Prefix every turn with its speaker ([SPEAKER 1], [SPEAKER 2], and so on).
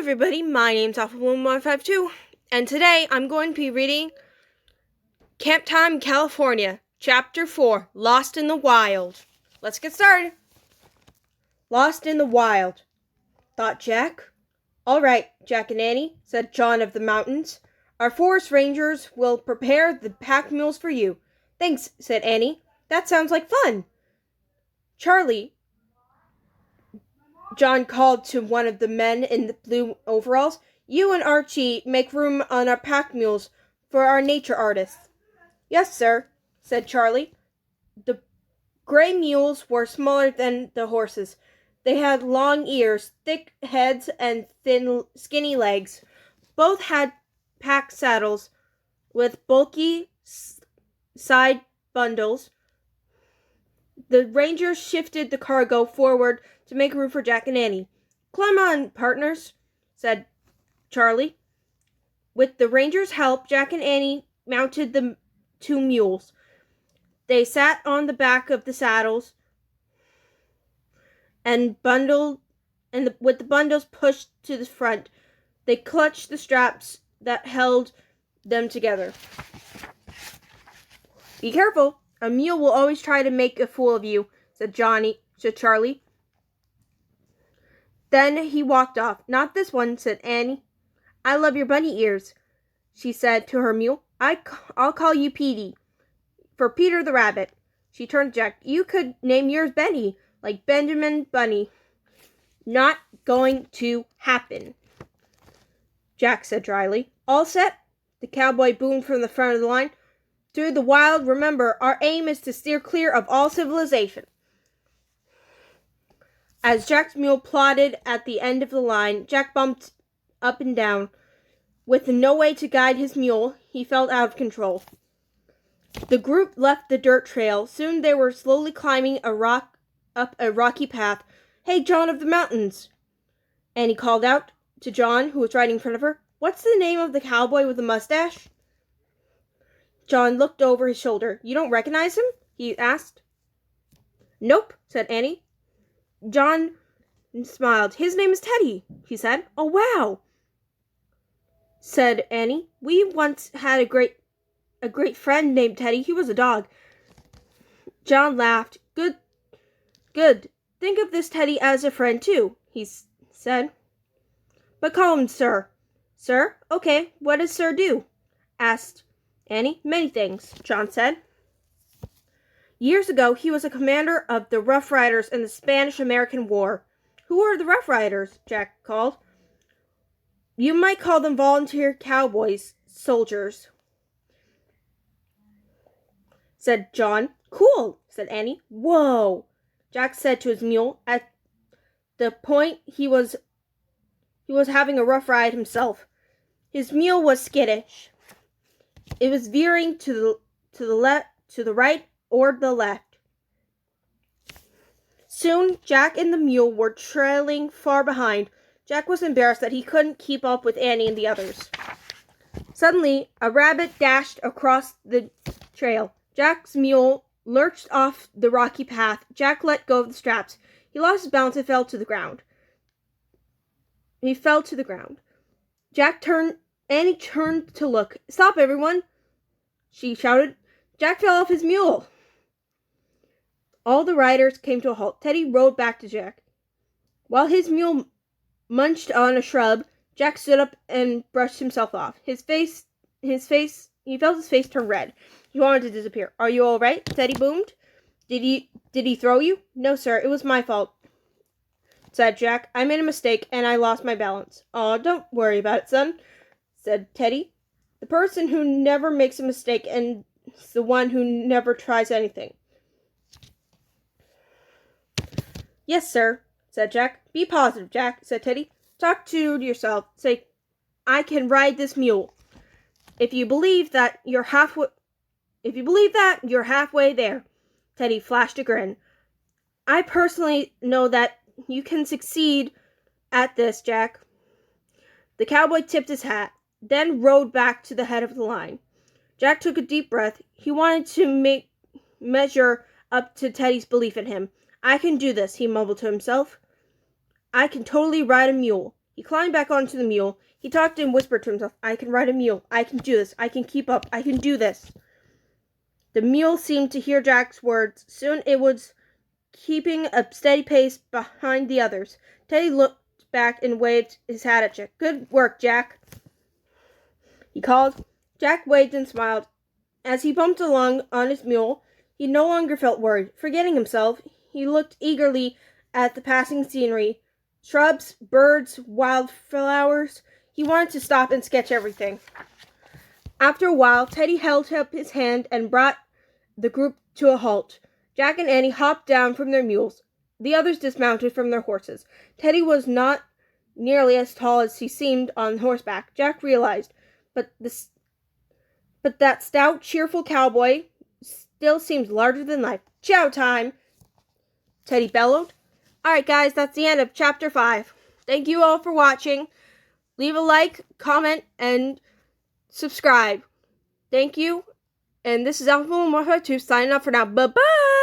[SPEAKER 1] everybody, my name's AlphaBloom152, and today I'm going to be reading Camp Time, California, Chapter 4, Lost in the Wild. Let's get started. Lost in the wild, thought Jack. All right, Jack and Annie, said John of the Mountains. Our forest rangers will prepare the pack mules for you. Thanks, said Annie. That sounds like fun. Charlie, John called to one of the men in the blue overalls. You and Archie make room on our pack mules for our nature artists. Yes, sir, said Charlie. The gray mules were smaller than the horses. They had long ears, thick heads, and thin, skinny legs. Both had pack saddles with bulky side bundles. The rangers shifted the cargo forward to make room for Jack and Annie. Climb on, partners, said Charlie. With the rangers' help, Jack and Annie mounted the two mules. They sat on the back of the saddles and with the bundles pushed to the front, they clutched the straps that held them together. Be careful. A mule will always try to make a fool of you, said Charlie. Then he walked off. Not this one, said Annie. I love your bunny ears, she said to her mule. I'll call you Petey, for Peter the Rabbit. She turned to Jack. You could name yours Benny, like Benjamin Bunny. Not going to happen, Jack said dryly. All set? The cowboy boomed from the front of the line. Through the wild, remember, our aim is to steer clear of all civilization. As Jack's mule plodded at the end of the line, Jack bumped up and down. With no way to guide his mule, he felt out of control. The group left the dirt trail. Soon they were slowly climbing up a rocky path. Hey, John of the Mountains, Annie called out to John, who was riding in front of her. What's the name of the cowboy with the mustache? John looked over his shoulder. You don't recognize him? He asked. Nope, said Annie. John smiled. His name is Teddy, he said. Oh, wow, said Annie. We once had a great friend named Teddy. He was a dog. John laughed. Good. Think of this Teddy as a friend, too, he said. But call him Sir. Sir? Okay, what does Sir do? Asked Annie. Many things, John said. Years ago, he was a commander of the Rough Riders in the Spanish-American War. Who are the Rough Riders? Jack called. You might call them volunteer cowboys, soldiers, said John. Cool, said Annie. Whoa, Jack said to his mule. At the point, he was having a rough ride himself. His mule was skittish. It was veering to the right or the left. Soon, Jack and the mule were trailing far behind. Jack was embarrassed that he couldn't keep up with Annie and the others. Suddenly, a rabbit dashed across the trail. Jack's mule lurched off the rocky path. Jack let go of the straps. He lost his balance and fell to the ground. Annie turned to look. Stop, everyone, she shouted. Jack fell off his mule. All the riders came to a halt. Teddy rode back to Jack. While his mule munched on a shrub, Jack stood up and brushed himself off. He felt his face turn red. He wanted to disappear. Are you all right? Teddy boomed. Did he throw you? No, sir. It was my fault, said Jack. I made a mistake and I lost my balance. Aw, don't worry about it, son, said Teddy. The person who never makes a mistake and the one who never tries anything. Yes, sir, said Jack. Be positive, Jack, said Teddy. Talk to yourself. Say, I can ride this mule. If you believe that, you're halfway there. Teddy flashed a grin. I personally know that you can succeed at this, Jack. The cowboy tipped his hat, then rode back to the head of the line. Jack took a deep breath. He wanted to measure up to Teddy's belief in him. I can do this, he mumbled to himself. I can totally ride a mule. He climbed back onto the mule. He talked and whispered to himself, I can ride a mule. I can do this. I can keep up. I can do this. The mule seemed to hear Jack's words. Soon it was keeping a steady pace behind the others. Teddy looked back and waved his hat at Jack. Good work, Jack, he called. Jack waved and smiled. As he bumped along on his mule, he no longer felt worried. Forgetting himself, he looked eagerly at the passing scenery. Shrubs, birds, wildflowers. He wanted to stop and sketch everything. After a while, Teddy held up his hand and brought the group to a halt. Jack and Annie hopped down from their mules. The others dismounted from their horses. Teddy was not nearly as tall as he seemed on horseback, Jack realized, but that stout, cheerful cowboy still seemed larger than life. Chow time! Teddy bellowed. Alright guys, that's the end of chapter 5. Thank you all for watching. Leave a like, comment, and subscribe. Thank you. And this is Alpha Morpho 2 signing off for now. Bye-bye!